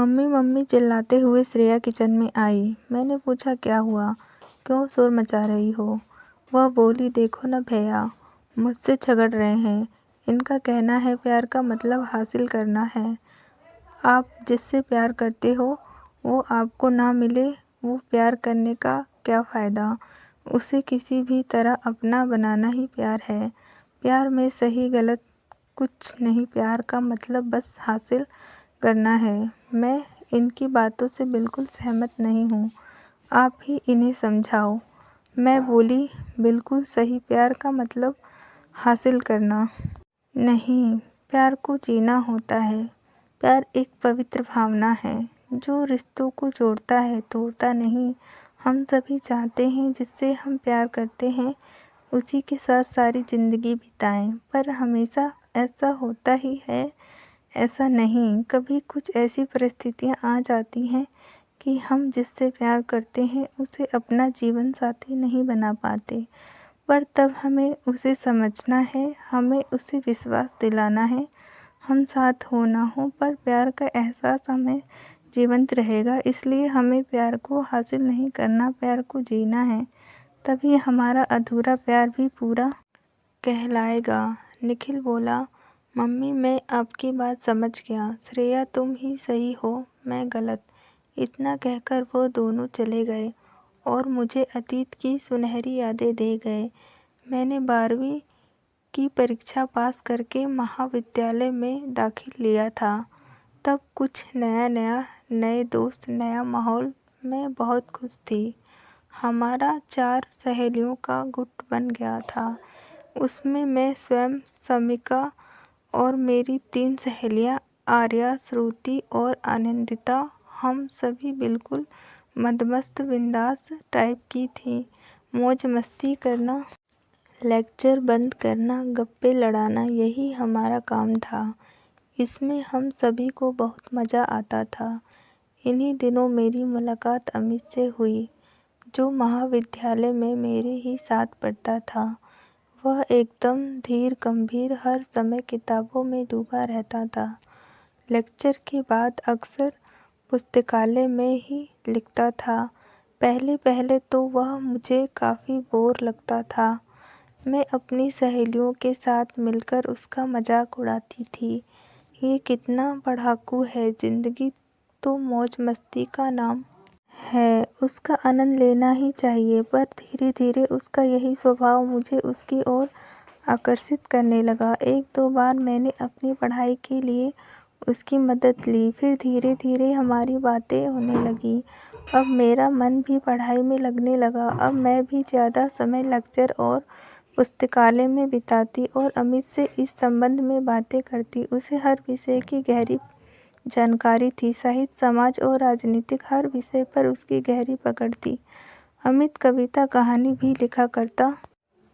Mummy mummy चिल्लाते हुए Shreya kitchen में आई। मैंने पूछा क्या हुआ, क्यों शोर मचा रही हो। वह बोली देखो ना भैया, मुझसे झगड़ रहे हैं। इनका कहना है प्यार का मतलब हासिल करना है। आप जिससे प्यार करते हो वो आपको ना मिले, वो प्यार करने का क्या फ़ायदा। उसे किसी भी तरह अपना बनाना ही प्यार है। प्यार में सही गलत कुछ नहीं, प्यार का मतलब बस हासिल करना है। मैं इनकी बातों से बिल्कुल सहमत नहीं हूँ, आप ही इन्हें समझाओ। मैं बोली बिल्कुल सही, प्यार का मतलब हासिल करना नहीं, प्यार को जीना होता है। प्यार एक पवित्र भावना है जो रिश्तों को जोड़ता है, तोड़ता नहीं। हम सभी चाहते हैं जिससे हम प्यार करते हैं उसी के साथ सारी ज़िंदगी बिताएं, पर हमेशा ऐसा होता ही है ऐसा नहीं। कभी कुछ ऐसी परिस्थितियां आ जाती हैं कि हम जिससे प्यार करते हैं उसे अपना जीवन साथी नहीं बना पाते, पर तब हमें उसे समझना है, हमें उसे विश्वास दिलाना है। हम साथ हो ना हो पर प्यार का एहसास हमें जीवंत रहेगा। इसलिए हमें प्यार को हासिल नहीं करना, प्यार को जीना है, तभी हमारा अधूरा प्यार भी पूरा कहलाएगा। निखिल बोला मम्मी मैं आपकी बात समझ गया, श्रेया तुम ही सही हो, मैं गलत। इतना कहकर वो दोनों चले गए और मुझे अतीत की सुनहरी यादें दे गए। मैंने 12वीं की परीक्षा पास करके महाविद्यालय में दाखिल लिया था। तब कुछ नया नया, नए दोस्त, नया माहौल। मैं बहुत खुश थी। हमारा 4 सहेलियों का गुट बन गया था। उसमें मैं स्वयं, समिका और मेरी 3 सहेलियां आर्या, श्रुति और आनंदिता। हम सभी बिल्कुल मदमस्त बिंदास टाइप की थी। मौज मस्ती करना, लेक्चर बंद करना, गप्पे लड़ाना, यही हमारा काम था। इसमें हम सभी को बहुत मज़ा आता था। इन्हीं दिनों मेरी मुलाकात अमित से हुई, जो महाविद्यालय में मेरे ही साथ पढ़ता था। वह एकदम धीर गंभीर, हर समय किताबों में डूबा रहता था। लेक्चर के बाद अक्सर पुस्तकालय में ही लिखता था। पहले पहले तो वह मुझे काफ़ी बोर लगता था। मैं अपनी सहेलियों के साथ मिलकर उसका मजाक उड़ाती थी। ये कितना पढ़ाकू है, जिंदगी तो मौज मस्ती का नाम है, उसका आनंद लेना ही चाहिए। पर धीरे धीरे उसका यही स्वभाव मुझे उसकी ओर आकर्षित करने लगा। 1-2 बार मैंने अपनी पढ़ाई के लिए उसकी मदद ली, फिर धीरे धीरे हमारी बातें होने लगी। अब मेरा मन भी पढ़ाई में लगने लगा। अब मैं भी ज़्यादा समय लेक्चर और पुस्तकालय में बिताती और अमित से इस संबंध में बातें करती। उसे हर विषय की गहरी जानकारी थी, साहित्य, समाज और राजनीतिक, हर विषय पर उसकी गहरी पकड़ थी। अमित कविता, कहानी भी लिखा करता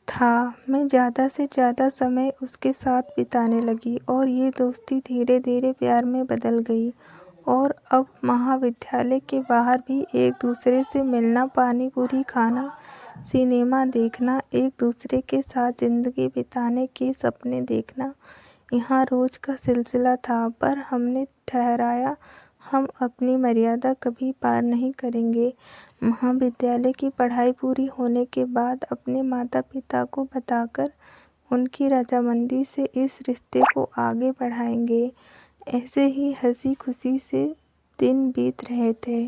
था। मैं ज़्यादा से ज़्यादा समय उसके साथ बिताने लगी और ये दोस्ती धीरे धीरे प्यार में बदल गई। और अब महाविद्यालय के बाहर भी एक दूसरे से मिलना, पानी पूरी खाना, सिनेमा देखना, एक दूसरे के साथ ज़िंदगी बिताने के सपने देखना, यहाँ रोज़ का सिलसिला था। पर हमने ठहराया, हम अपनी मर्यादा कभी पार नहीं करेंगे। महाविद्यालय की पढ़ाई पूरी होने के बाद अपने माता पिता को बताकर उनकी रजामंदी से इस रिश्ते को आगे बढ़ाएंगे। ऐसे ही हंसी खुशी से दिन बीत रहे थे।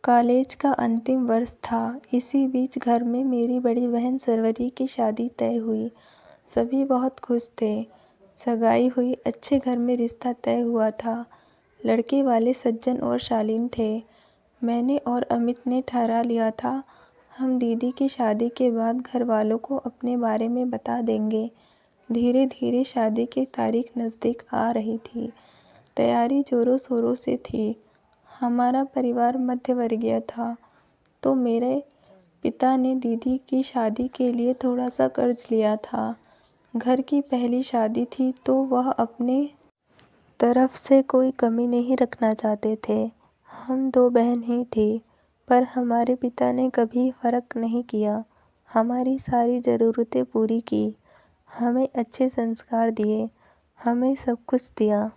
कॉलेज का अंतिम वर्ष था। इसी बीच घर में मेरी बड़ी बहन सरवरी की शादी तय हुई। सभी बहुत खुश थे। सगाई हुई, अच्छे घर में रिश्ता तय हुआ था। लड़के वाले सज्जन और शालीन थे। मैंने और अमित ने ठहरा लिया था, हम दीदी की शादी के बाद घर वालों को अपने बारे में बता देंगे। धीरे धीरे शादी की तारीख नज़दीक आ रही थी। तैयारी जोरों शोरों से थी। हमारा परिवार मध्यवर्गीय था, तो मेरे पिता ने दीदी की शादी के लिए थोड़ा सा कर्ज लिया था। घर की पहली शादी थी तो वह अपने तरफ से कोई कमी नहीं रखना चाहते थे। हम 2 बहन ही थी, पर हमारे पिता ने कभी फ़र्क नहीं किया। हमारी सारी ज़रूरतें पूरी की, हमें अच्छे संस्कार दिए, हमें सब कुछ दिया।